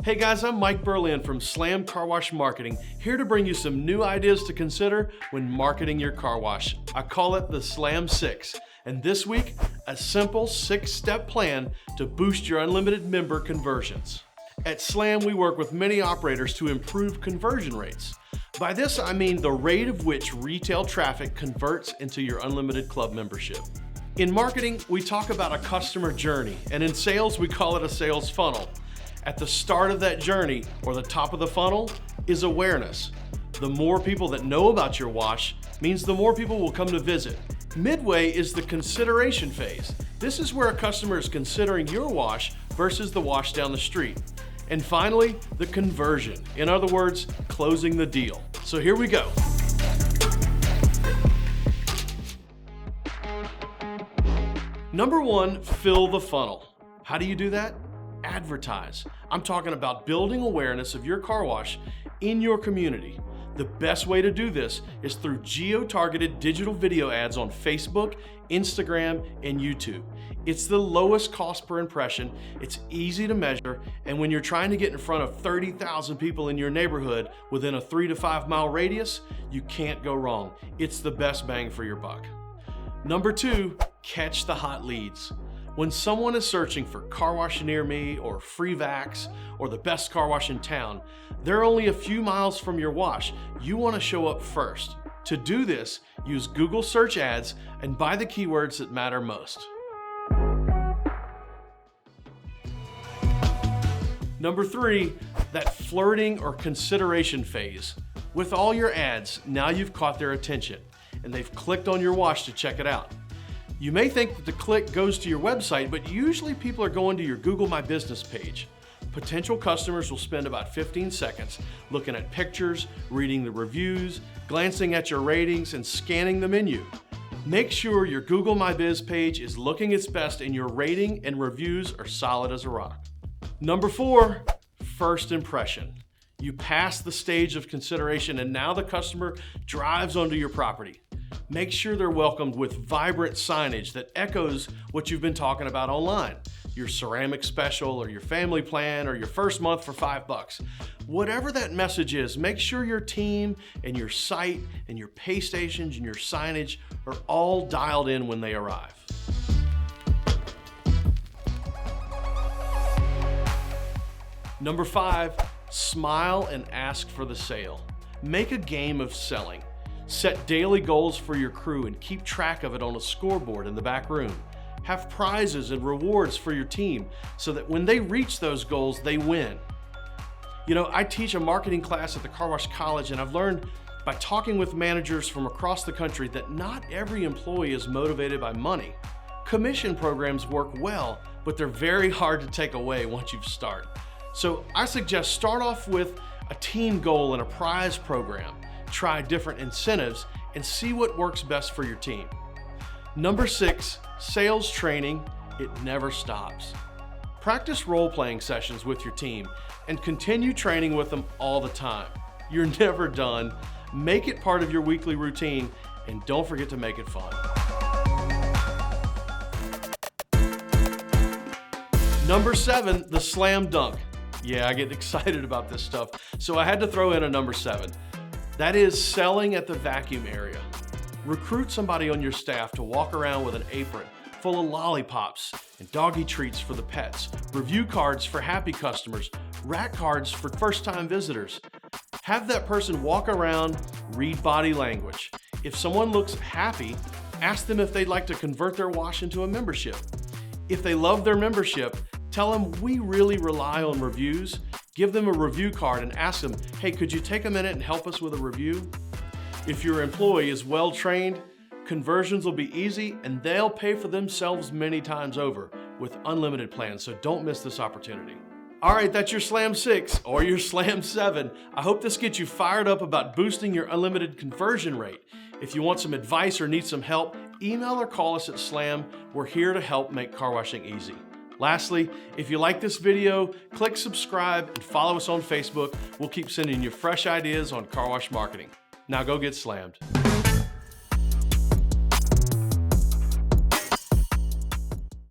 Hey guys, I'm Mike Berlin from SLAM CarWash Marketing, here to bring you some new ideas to consider when marketing your car wash. I call it the SLAM 6, and this week, a simple 6-step plan to boost your unlimited member conversions. At SLAM, we work with many operators to improve conversion rates. By this, I mean the rate of which retail traffic converts into your unlimited club membership. In marketing, we talk about a customer journey, and in sales, we call it a sales funnel. At the start of that journey, or the top of the funnel, is awareness. The more people that know about your wash means the more people will come to visit. Midway is the consideration phase. This is where a customer is considering your wash versus the wash down the street. And finally, the conversion. In other words, closing the deal. So here we go. Number 1, fill the funnel. How do you do that? Advertise. I'm talking about building awareness of your car wash in your community. The best way to do this is through geo-targeted digital video ads on Facebook, Instagram, and YouTube. It's the lowest cost per impression, it's easy to measure, and when you're trying to get in front of 30,000 people in your neighborhood within a 3 to 5 mile radius, you can't go wrong. It's the best bang for your buck. Number 2, catch the hot leads. When someone is searching for car wash near me or free vax or the best car wash in town, they're only a few miles from your wash. You want to show up first. To do this, use Google search ads and buy the keywords that matter most. Number 3, that flirting or consideration phase. With all your ads, now you've caught their attention and they've clicked on your wash to check it out. You may think that the click goes to your website, but usually people are going to your Google My Business page. Potential customers will spend about 15 seconds looking at pictures, reading the reviews, glancing at your ratings, and scanning the menu. Make sure your Google My Biz page is looking its best and your rating and reviews are solid as a rock. Number 4, first impression. You pass the stage of consideration and now the customer drives onto your property. Make sure they're welcomed with vibrant signage that echoes what you've been talking about online. Your ceramic special or your family plan or your first month for $5. Whatever that message is, make sure your team and your site and your pay stations and your signage are all dialed in when they arrive. Number 5, smile and ask for the sale. Make a game of selling. Set daily goals for your crew and keep track of it on a scoreboard in the back room. Have prizes and rewards for your team so that when they reach those goals, they win. You know, I teach a marketing class at the Car Wash College, and I've learned by talking with managers from across the country that not every employee is motivated by money. Commission programs work well, but they're very hard to take away once you start. So I suggest start off with a team goal and a prize program. Try different incentives and see what works best for your team. Number 6, sales training. It never stops. Practice role-playing sessions with your team and continue training with them all the time. You're never done. Make it part of your weekly routine and don't forget to make it fun. Number 7, the slam dunk. Yeah, I get excited about this stuff, so I had to throw in a number 7. That is selling at the vacuum area. Recruit somebody on your staff to walk around with an apron full of lollipops and doggy treats for the pets, review cards for happy customers, rack cards for first-time visitors. Have that person walk around, read body language. If someone looks happy, ask them if they'd like to convert their wash into a membership. If they love their membership, tell them we really rely on reviews. Give them a review card and ask them, hey, could you take a minute and help us with a review? If your employee is well trained, conversions will be easy and they'll pay for themselves many times over with unlimited plans, so don't miss this opportunity. All right, that's your SLAM 6 or your SLAM 7. I hope this gets you fired up about boosting your unlimited conversion rate. If you want some advice or need some help, email or call us at SLAM. We're here to help make car washing easy. Lastly, if you like this video, click subscribe and follow us on Facebook. We'll keep sending you fresh ideas on car wash marketing. Now go get slammed.